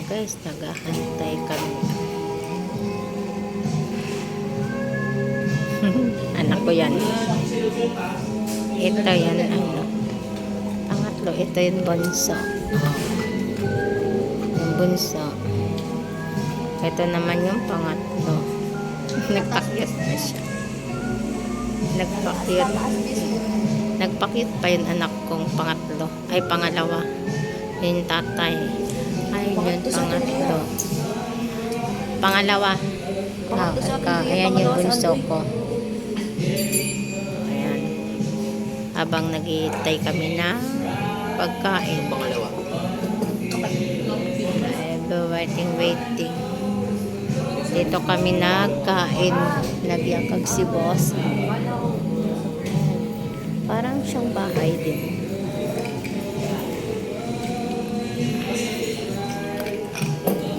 guys, naghahantay kami. Anak ko yan. Ito yan, ano. Pangatlo, ito yung bunso. Yung bunso. Ito naman yung pangatlo. Nagpakyut na siya. Nagpakyut pa yung anak kong pangatlo. Ay, pangalawa. Yung tatay. Ay, yun, pangatlo. Pangalawa. Ayan yung bunso ko. Ayan. Habang naghihintay kami na pagkain. Pangalawa. Waiting. Dito kami nagkain. Nagyakag si boss. Parang siyang bahay din.